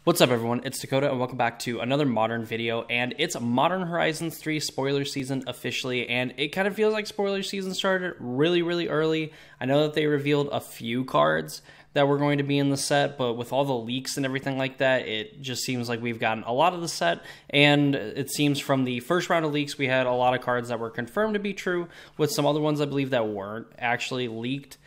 What's up everyone, it's Dakota and welcome back to another Modern video, and it's Modern Horizons 3 spoiler season officially, and it kind of feels like spoiler season started really early. I know that they revealed a few cards that were going to be in the set, but with all the leaks and everything like that, it just seems like we've gotten a lot of the set, and it seems from the first round of leaks we had a lot of cards that were confirmed to be true, with some other ones I believe that weren't actually leaked.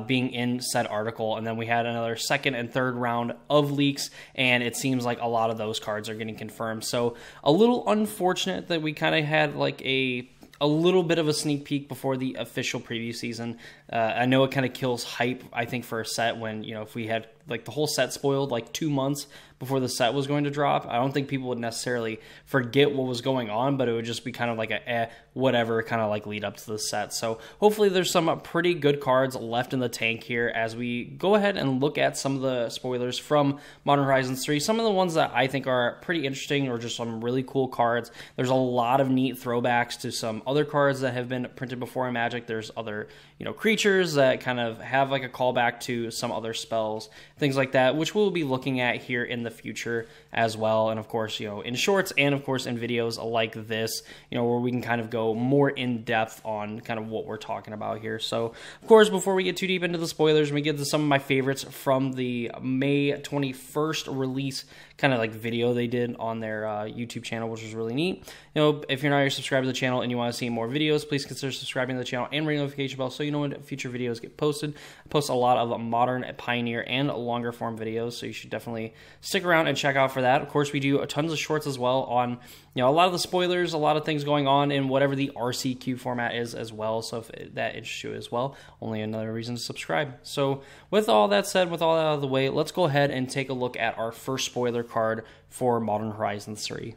Being in said article, and then we had another second and third round of leaks, and it seems like a lot of those cards are getting confirmed. So a little unfortunate that we kind of had like a little bit of a sneak peek before the official preview season. I know it kind of kills hype, I think, for a set when, you know, if we had like the whole set spoiled like 2 months before the set was going to drop, I don't think people would necessarily forget what was going on, but it would just be kind of like a whatever kind of like lead up to the set. So hopefully there's some pretty good cards left in the tank here as we go ahead and look at some of the spoilers from Modern Horizons 3. Some of the ones that I think are pretty interesting or just some really cool cards. There's a lot of neat throwbacks to some other cards that have been printed before in Magic. There's other, you know, creatures that kind of have like a callback to some other spells, things like that, which we'll be looking at here in the future as well. And of course, you know, in shorts and of course in videos like this, you know, where we can kind of go more in depth on kind of what we're talking about here. So of course, before we get too deep into the spoilers, we get to some of my favorites from the May 21st release kind of like video they did on their YouTube channel, which was really neat. You know, if you're not already subscribed to the channel and you want to see more videos, please consider subscribing to the channel and ring the notification bell so you know when future videos get posted. I post a lot of modern, pioneer, and longer form videos, so you should definitely stick around and check out for that. Of course, we do tons of shorts as well on, you know, a lot of the spoilers, a lot of things going on in whatever the RCQ format is as well. So if that interests you as well, only another reason to subscribe. So with all that said, with all that out of the way, let's go ahead and take a look at our first spoiler card for Modern Horizons 3.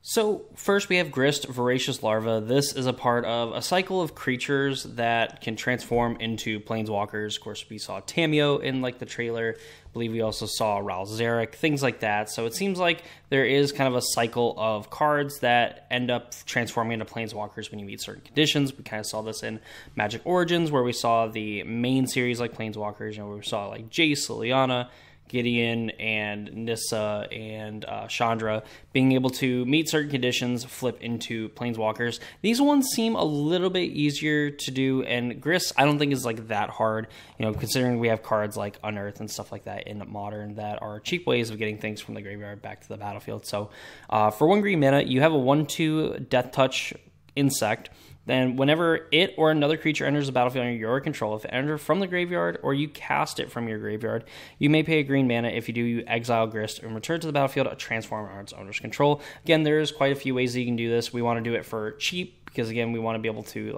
So first we have Grist, Voracious Larva. This is a part of a cycle of creatures that can transform into planeswalkers. Of course, we saw Tameo in like the trailer. I believe we also saw Ral Zarek, things like that. So it seems like there is kind of a cycle of cards that end up transforming into planeswalkers when you meet certain conditions. We kind of saw this in Magic Origins, where we saw the main series like planeswalkers, you know, where we saw like Jace, Liliana, Gideon, and Nissa, and Chandra being able to meet certain conditions, flip into planeswalkers. These ones seem a little bit easier to do, and Grist I don't think is like that hard, you know, considering we have cards like Unearth and stuff like that in Modern that are cheap ways of getting things from the graveyard back to the battlefield. So for 1 green mana, you have a 1/2 Death Touch insect. Then whenever it or another creature enters the battlefield under your control, if it enters from the graveyard or you cast it from your graveyard, you may pay a green mana. If you do, you exile Grist and return to the battlefield a transform under its owner's control. Again, there's quite a few ways that you can do this. We want to do it for cheap because, again, we want to be able to,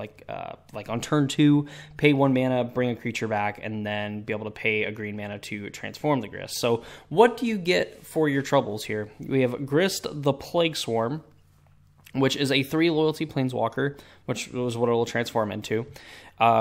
like on turn 2, pay 1 mana, bring a creature back, and then be able to pay a green mana to transform the Grist. So what do you get for your troubles here? We have Grist the Plague Swarm, which is a 3 loyalty planeswalker, which is what it will transform into.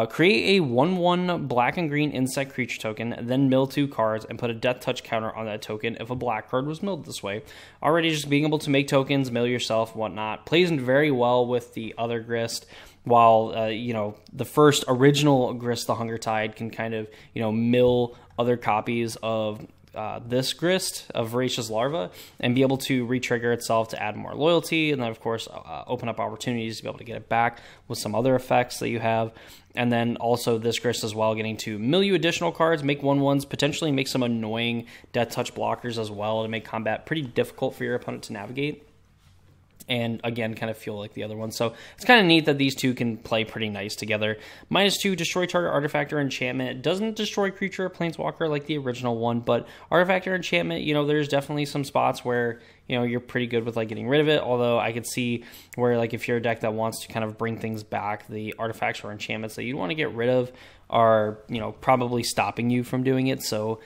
Create a 1/1 black and green insect creature token, then mill 2 cards and put a death touch counter on that token if a black card was milled this way. Already just being able to make tokens, mill yourself, whatnot, plays in very well with the other Grist. While, you know, the first original Grist, the Hunger Tide, can kind of, you know, mill other copies of this Grist, of Voracious Larva, and be able to re-trigger itself to add more loyalty, and then of course open up opportunities to be able to get it back with some other effects that you have. And then also this Grist as well, getting to mill you additional cards, make 1/1s, potentially make some annoying death touch blockers as well to make combat pretty difficult for your opponent to navigate. And again, kind of feel like the other one. So it's kind of neat that these two can play pretty nice together. -2, destroy target artifact or enchantment. It doesn't destroy creature or planeswalker like the original one, but artifact or enchantment, you know, there's definitely some spots where, you know, you're pretty good with like getting rid of it. Although I could see where, like, if you're a deck that wants to kind of bring things back, the artifacts or enchantments that you want to get rid of are, you know, probably stopping you from doing it. So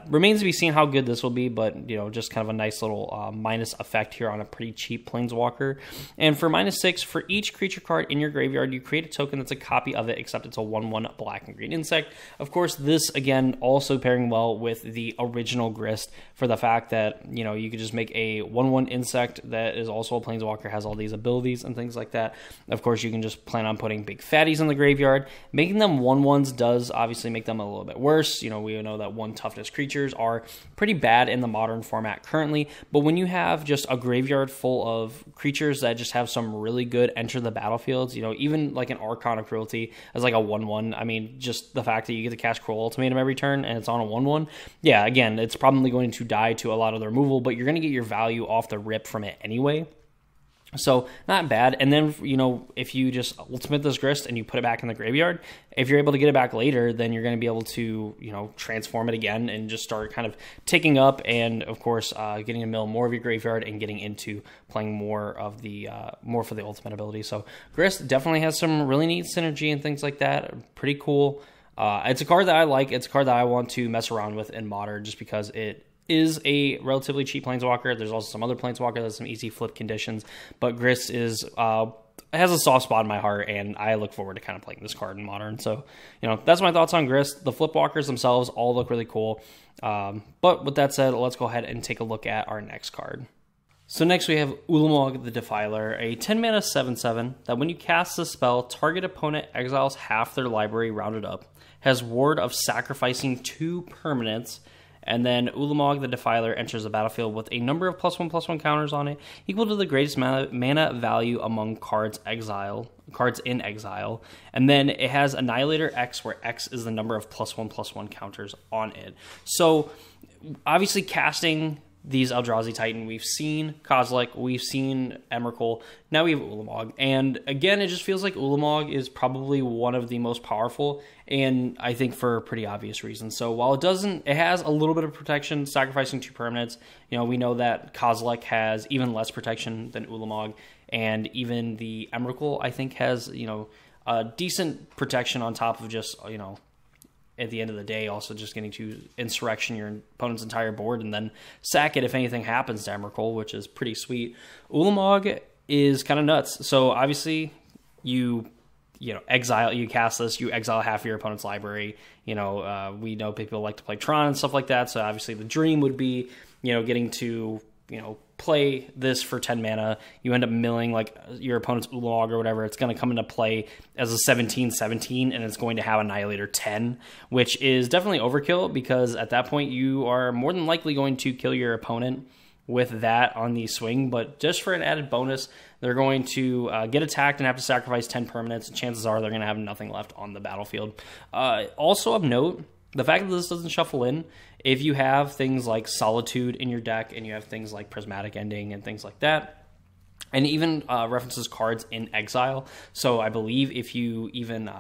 remains to be seen how good this will be, but, you know, just kind of a nice little minus effect here on a pretty cheap planeswalker. And for -6, for each creature card in your graveyard, you create a token that's a copy of it, except it's a 1/1 black and green insect. Of course, this again also pairing well with the original Grist for the fact that, you know, you could just make a 1/1 insect that is also a planeswalker, has all these abilities and things like that. Of course, you can just plan on putting big fatties in the graveyard. Making them 1/1s does obviously make them a little bit worse. You know, we know that 1 toughness Toughness creatures are pretty bad in the Modern format currently, but when you have just a graveyard full of creatures that just have some really good enter the battlefields, you know, even like an Archon of Cruelty as like a 1/1, I mean, just the fact that you get to cast Cruel Ultimatum every turn and it's on a 1/1, yeah, again, it's probably going to die to a lot of the removal, but you're going to get your value off the rip from it anyway. So not bad. And then, you know, if you just ultimate this Grist and you put it back in the graveyard, if you're able to get it back later, then you're going to be able to, you know, transform it again and just start kind of ticking up and, of course, getting to mill more of your graveyard and getting into playing more of the more for the ultimate ability. So Grist definitely has some really neat synergy and things like that. Pretty cool. It's a card that I like. It's a card that I want to mess around with in Modern just because it is a relatively cheap Planeswalker. There's also some other Planeswalker that has some easy flip conditions, but Grist is has a soft spot in my heart, and I look forward to kind of playing this card in Modern. So, you know, that's my thoughts on Grist. The Flipwalkers themselves all look really cool. But with that said, let's go ahead and take a look at our next card. So next we have Ulamog the Defiler, a 10-mana 7/7 that when you cast the spell, target opponent exiles half their library rounded up, has Ward of sacrificing 2 permanents, and then Ulamog the Defiler enters the battlefield with a number of +1/+1 counters on it, equal to the greatest mana value among cards in exile. And then it has Annihilator X, where X is the number of +1/+1 counters on it. So obviously casting these Eldrazi Titan, we've seen Kozilek, we've seen Emrakul, now we have Ulamog. And again, it just feels like Ulamog is probably one of the most powerful, and I think for pretty obvious reasons. So while it has a little bit of protection, sacrificing 2 permanents, you know, we know that Kozilek has even less protection than Ulamog, and even the Emrakul, I think, has, you know, a decent protection on top of just, you know, at the end of the day, also just getting to Insurrection your opponent's entire board and then sack it if anything happens to Emrakul, which is pretty sweet. Ulamog is kind of nuts. So obviously you cast this, you exile half of your opponent's library. You know, we know people like to play Tron and stuff like that. So obviously the dream would be, you know, getting to, you know, play this for 10 mana. You end up milling like your opponent's Ulamog or whatever. It's going to come into play as a 17/17, and it's going to have Annihilator 10, which is definitely overkill because at that point you are more than likely going to kill your opponent with that on the swing. But just for an added bonus, they're going to get attacked and have to sacrifice 10 permanents. Chances are they're going to have nothing left on the battlefield. Also of note, the fact that this doesn't shuffle in, if you have things like Solitude in your deck and you have things like Prismatic Ending and things like that, and even references cards in exile. So I believe if you even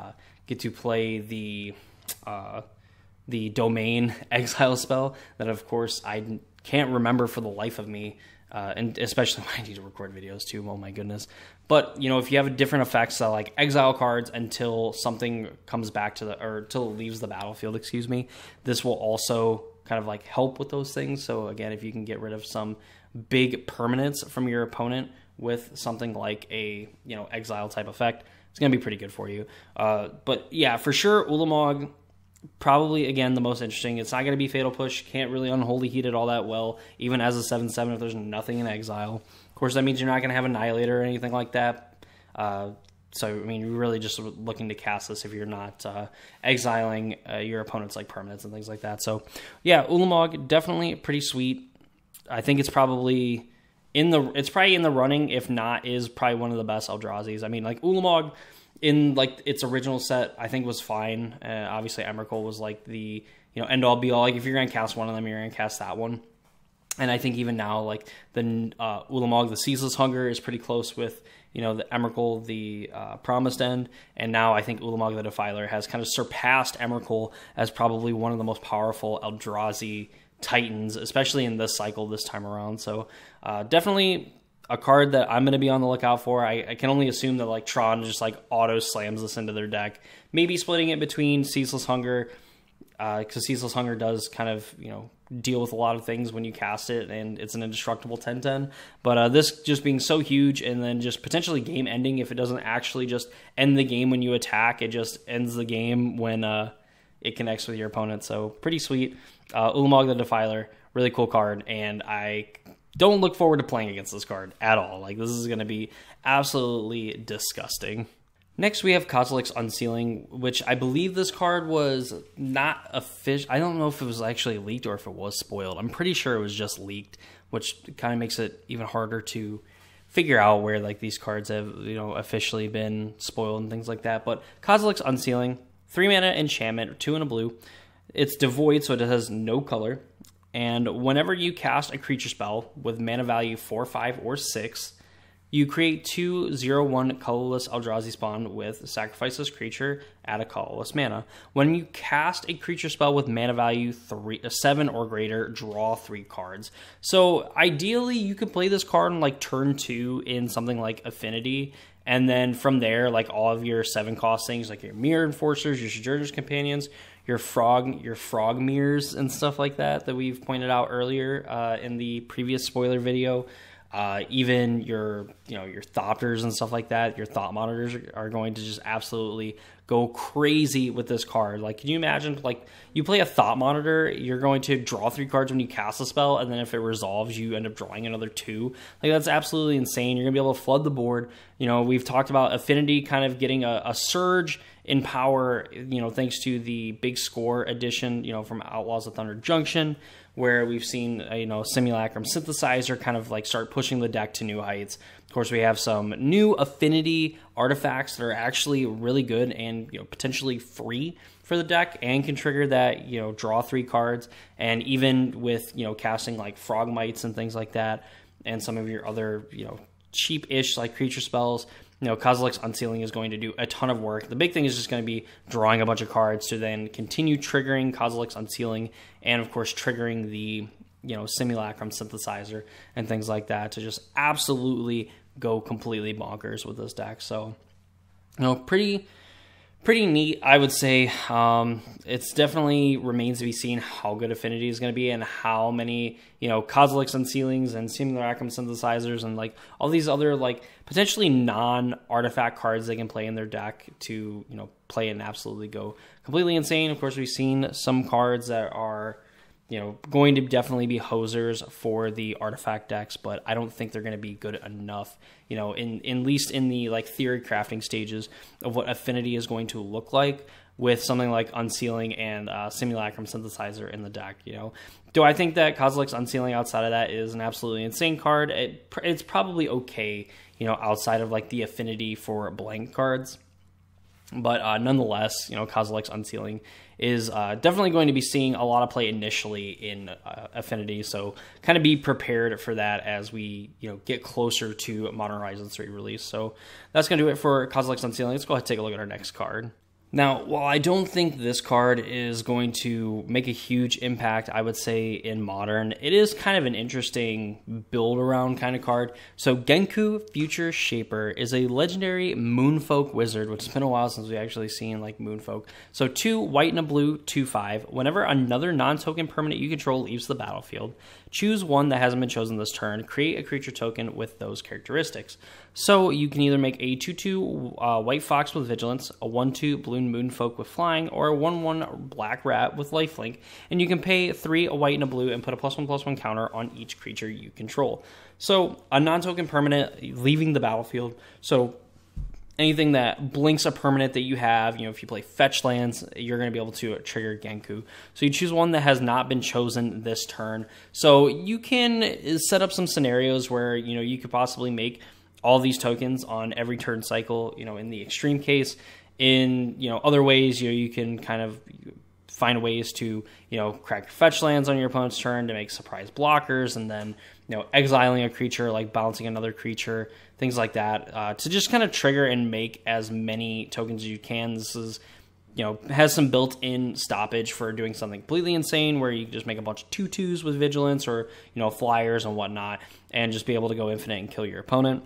get to play the Domain exile spell, that of course I can't remember for the life of me, and especially when I need to record videos too, oh my goodness. But, you know, if you have different effects that like exile cards until something comes back to or until it leaves the battlefield, excuse me, this will also kind of like help with those things. So again, if you can get rid of some big permanents from your opponent with something like a, you know, exile type effect, it's going to be pretty good for you. But yeah, for sure, Ulamog, probably, again, the most interesting. It's not going to be Fatal Push. Can't really Unholy Heat it all that well, even as a 7/7 if there's nothing in exile. Of course, that means you're not going to have Annihilator or anything like that. So, I mean, you're really just looking to cast this if you're not exiling your opponent's like permanents and things like that. So, yeah, Ulamog, definitely pretty sweet. I think it's probably in the running, if not, is probably one of the best Eldrazi's. I mean, like, Ulamog in like its original set, I think was fine. Obviously, Emrakul was like the, you know, end all be all. Like if you're gonna cast one of them, you're gonna cast that one. And I think even now, like the Ulamog, the Ceaseless Hunger is pretty close with, you know, the Emrakul, the Promised End. And now I think Ulamog the Defiler has kind of surpassed Emrakul as probably one of the most powerful Eldrazi Titans, especially in this cycle this time around. So definitely a card that I'm going to be on the lookout for. I can only assume that like Tron just like auto slams this into their deck. Maybe splitting it between Ceaseless Hunger, because Ceaseless Hunger does kind of, you know, deal with a lot of things when you cast it, and it's an indestructible 10/10. But this just being so huge, and then just potentially game ending if it doesn't actually just end the game when you attack. It just ends the game when it connects with your opponent. So pretty sweet. Ulamog the Defiler, really cool card, and I don't look forward to playing against this card at all. Like, this is going to be absolutely disgusting. Next, we have Kozilek's Unsealing, which I believe this card was not official. I don't know if it was actually leaked or if it was spoiled. I'm pretty sure it was just leaked, which kind of makes it even harder to figure out where like these cards have, you know, officially been spoiled and things like that. But Kozilek's Unsealing, 3 mana enchantment, 2 and a blue. It's devoid, so it has no color. And whenever you cast a creature spell with mana value 4, 5, or 6, you create 2/0/1 colorless Eldrazi spawn with sacrifice this creature, add a colorless mana. When you cast a creature spell with mana value 7 or greater, draw 3 cards. So ideally, you could play this card on like turn 2 in something like Affinity, and then from there, like all of your 7-cost things, like your Mirror Enforcers, your Sojourner's Companions, your frog mirrors and stuff like that we've pointed out earlier in the previous spoiler video. Even your Thopters and stuff like that, your Thought Monitors are going to just absolutely go crazy with this card. Like, can you imagine, like, you play a Thought Monitor, you're going to draw 3 cards when you cast a spell, and then if it resolves, you end up drawing another 2. Like, that's absolutely insane. You're going to be able to flood the board. You know, we've talked about Affinity kind of getting a surge in power, you know, thanks to the Big Score edition, you know, from Outlaws of Thunder Junction, where we've seen, you know, Simulacrum Synthesizer kind of like start pushing the deck to new heights. Of course, we have some new Affinity artifacts that are actually really good and, you know, potentially free for the deck and can trigger that, you know, draw 3 cards. And even with, you know, casting like Frogmites and things like that, and some of your other, you know, cheap-ish like creature spells, you know, Kozilek's Unsealing is going to do a ton of work. The big thing is just going to be drawing a bunch of cards to then continue triggering Kozilek's Unsealing and, of course, triggering the, you know, Simulacrum Synthesizer and things like that to just absolutely go completely bonkers with this deck. So, you know, pretty neat, I would say. It's definitely remains to be seen how good Affinity is going to be and how many, you know, Kozilek's Unsealings and Simulacrum Synthesizers and like all these other like potentially non-artifact cards they can play in their deck to, you know, play and absolutely go completely insane. Of course, we've seen some cards that are, you know, going to definitely be hosers for the artifact decks, but I don't think they're going to be good enough, you know, at least in the like theory crafting stages of what Affinity is going to look like with something like Unsealing and Simulacrum Synthesizer in the deck. You know, do I think that Kozilek's Unsealing outside of that is an absolutely insane card? It's probably okay, you know, outside of like the Affinity for blank cards. But nonetheless, you know, Kozilek's Unsealing is definitely going to be seeing a lot of play initially in Affinity. So kind of be prepared for that as we, you know, get closer to Modern Horizons 3 release. So that's going to do it for Kozilek's Unsealing. Let's go ahead and take a look at our next card. Now, while I don't think this card is going to make a huge impact, I would say, in Modern, it is kind of an interesting build-around kind of card. So Genku Future Shaper is a legendary Moonfolk wizard, which has been a while since we've actually seen, like, Moonfolk. So 2 white and a blue, 2/5. Whenever another non-token permanent you control leaves the battlefield, choose one that hasn't been chosen this turn. Create a creature token with those characteristics. So you can either make a 2/2 white fox with vigilance, a 1/2 blue moonfolk with flying, or a 1/1 black rat with lifelink. And you can pay 3 a white and a blue and put a +1/+1 counter on each creature you control. So a non-token permanent leaving the battlefield. So anything that blinks a permanent that you have, you know, if you play fetch lands, you're going to be able to trigger Genku. So you choose one that has not been chosen this turn. So you can set up some scenarios where, you know, you could possibly make all these tokens on every turn cycle, you know, in the extreme case. In, you know, other ways, you know, you can kind of find ways to, you know, crack your fetch lands on your opponent's turn to make surprise blockers, and then, you know, exiling a creature, like bouncing another creature, things like that, to just kind of trigger and make as many tokens as you can. This is, you know, has some built-in stoppage for doing something completely insane where you can just make a bunch of 2/2s with vigilance or, you know, flyers and whatnot, and just be able to go infinite and kill your opponent.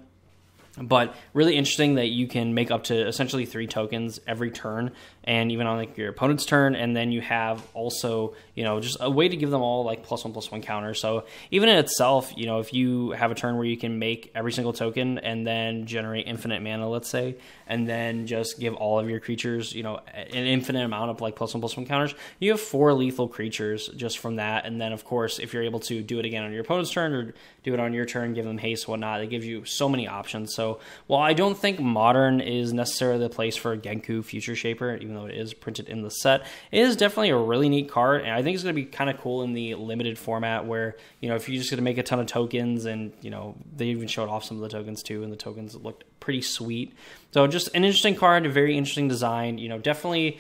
But really interesting that you can make up to essentially 3 tokens every turn and even on like your opponent's turn. And then you have also, you know, just a way to give them all like +1/+1 counter. So even in itself, you know, if you have a turn where you can make every single token and then generate infinite mana, let's say, and then just give all of your creatures, you know, an infinite amount of like +1/+1 counters, you have 4 lethal creatures just from that. And then of course, if you're able to do it again on your opponent's turn or do it on your turn, give them haste, whatnot, it gives you so many options. So while I don't think Modern is necessarily the place for Genku Future Shaper, even though it is printed in the set, it is definitely a really neat card, and I think it's going to be kind of cool in the limited format where, you know, if you're just going to make a ton of tokens, and, you know, they even showed off some of the tokens too, and the tokens looked pretty sweet. So just an interesting card, a very interesting design, you know, definitely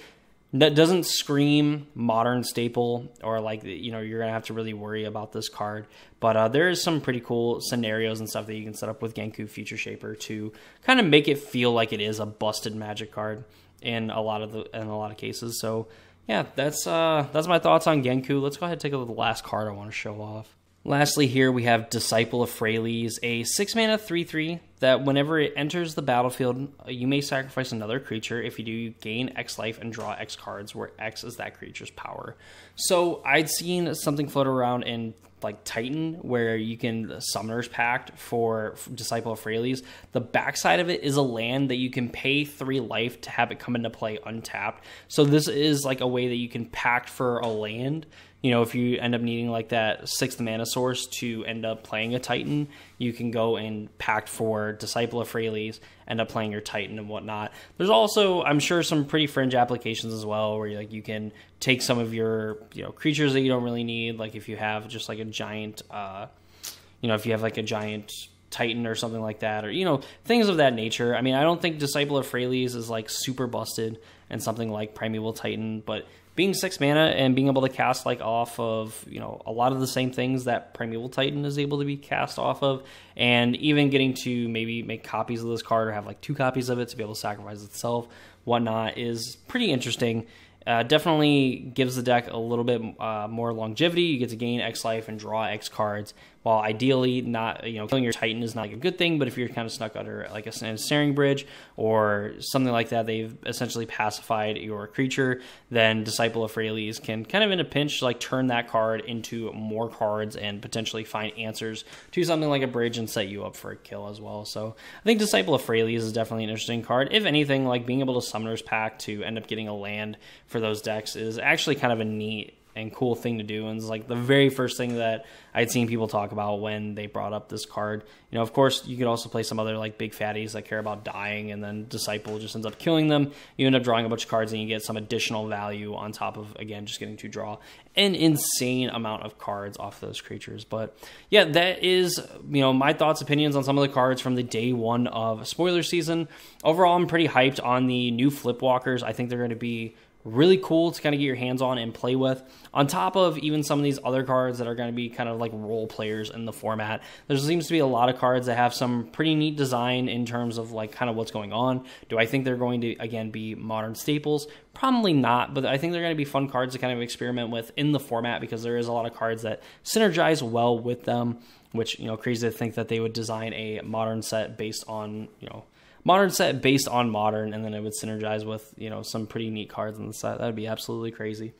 that doesn't scream Modern staple, or like, you know, you're gonna have to really worry about this card. But there is some pretty cool scenarios and stuff that you can set up with Genku Future Shaper to kind of make it feel like it is a busted Magic card in a lot of cases. So yeah, that's my thoughts on Genku. Let's go ahead and take a look at the last card I want to show off. Lastly, here we have Disciple of Freyles, a 6-mana 3/3 that whenever it enters the battlefield, you may sacrifice another creature. If you do, you gain X life and draw X cards, where X is that creature's power. So I'd seen something float around in like Titan where you can Summoner's Pact for Disciple of Freyles. The backside of it is a land that you can pay 3 life to have it come into play untapped. So this is like a way that you can pact for a land. You know, if you end up needing like that 6th mana source to end up playing a Titan, you can go and pact for Disciple of Freyles, end up playing your Titan and whatnot. There's also, I'm sure, some pretty fringe applications as well, where like you can take some of your, you know, creatures that you don't really need, like if you have just like a giant, you know, if you have like a giant Titan or something like that, or, you know, things of that nature. I mean, I don't think Disciple of Freyles is like super busted and something like Primeval Titan, but being 6 mana and being able to cast like off of, you know, a lot of the same things that Primeval Titan is able to be cast off of, and even getting to maybe make copies of this card or have like 2 copies of it to be able to sacrifice itself, whatnot, is pretty interesting. Definitely gives the deck a little bit more longevity. You get to gain X life and draw X cards. While ideally not, you know, killing your Titan is not like a good thing, but if you're kind of stuck under like a snaring bridge or something like that, they've essentially pacified your creature, then Disciple of Freyles can kind of in a pinch like turn that card into more cards and potentially find answers to something like a bridge and set you up for a kill as well. So I think Disciple of Freyles is definitely an interesting card. If anything, like being able to Summoner's Pact to end up getting a land for those decks is actually kind of a neat and cool thing to do, and it's like the very first thing that I'd seen people talk about when they brought up this card. You know, of course, you could also play some other like big fatties that care about dying, and then Disciple just ends up killing them. You end up drawing a bunch of cards, and you get some additional value on top of, again, just getting to draw an insane amount of cards off those creatures. But yeah, that is, you know, my thoughts, opinions on some of the cards from the day 1 of spoiler season. Overall, I'm pretty hyped on the new Flipwalkers. I think they're going to be really cool to kind of get your hands on and play with, on top of even some of these other cards that are going to be kind of like role players in the format. There seems to be a lot of cards that have some pretty neat design in terms of like kind of what's going on. Do I think they're going to, again, be Modern staples? Probably not, but I think they're going to be fun cards to kind of experiment with in the format, because there is a lot of cards that synergize well with them, which, you know, crazy to think that they would design a Modern set based on, you know, Modern set based on Modern, and then it would synergize with, you know, some pretty neat cards in the set. That would be absolutely crazy.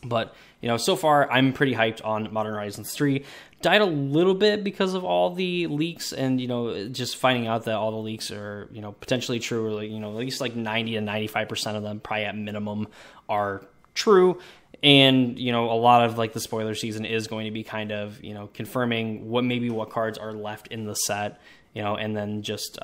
But, you know, so far I'm pretty hyped on Modern Horizons 3. Died a little bit because of all the leaks, and, you know, just finding out that all the leaks are, you know, potentially true, or like, you know, at least like 90 to 95% of them probably at minimum are true. And, you know, a lot of like the spoiler season is going to be kind of, you know, confirming what cards are left in the set, you know, and then just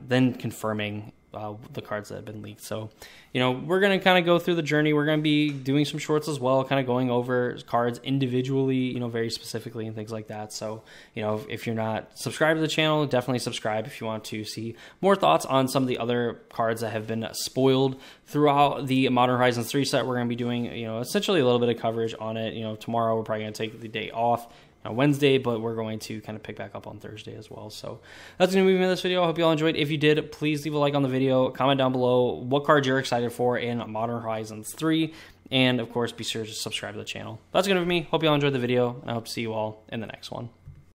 then confirming the cards that have been leaked. So, you know, we're going to kind of go through the journey. We're going to be doing some shorts as well, kind of going over cards individually, you know, very specifically and things like that. So, you know, if you're not subscribed to the channel, definitely subscribe if you want to see more thoughts on some of the other cards that have been spoiled throughout the Modern Horizons 3 set. We're going to be doing, you know, essentially a little bit of coverage on it. You know, tomorrow we're probably going to take the day off on Wednesday, but we're going to kind of pick back up on Thursday as well. So that's going to be me in this video. I hope you all enjoyed. If you did, please leave a like on the video, comment down below what cards you're excited for in Modern Horizons 3, and of course be sure to subscribe to the channel. That's going to be me. Hope you all enjoyed the video, and I hope to see you all in the next one.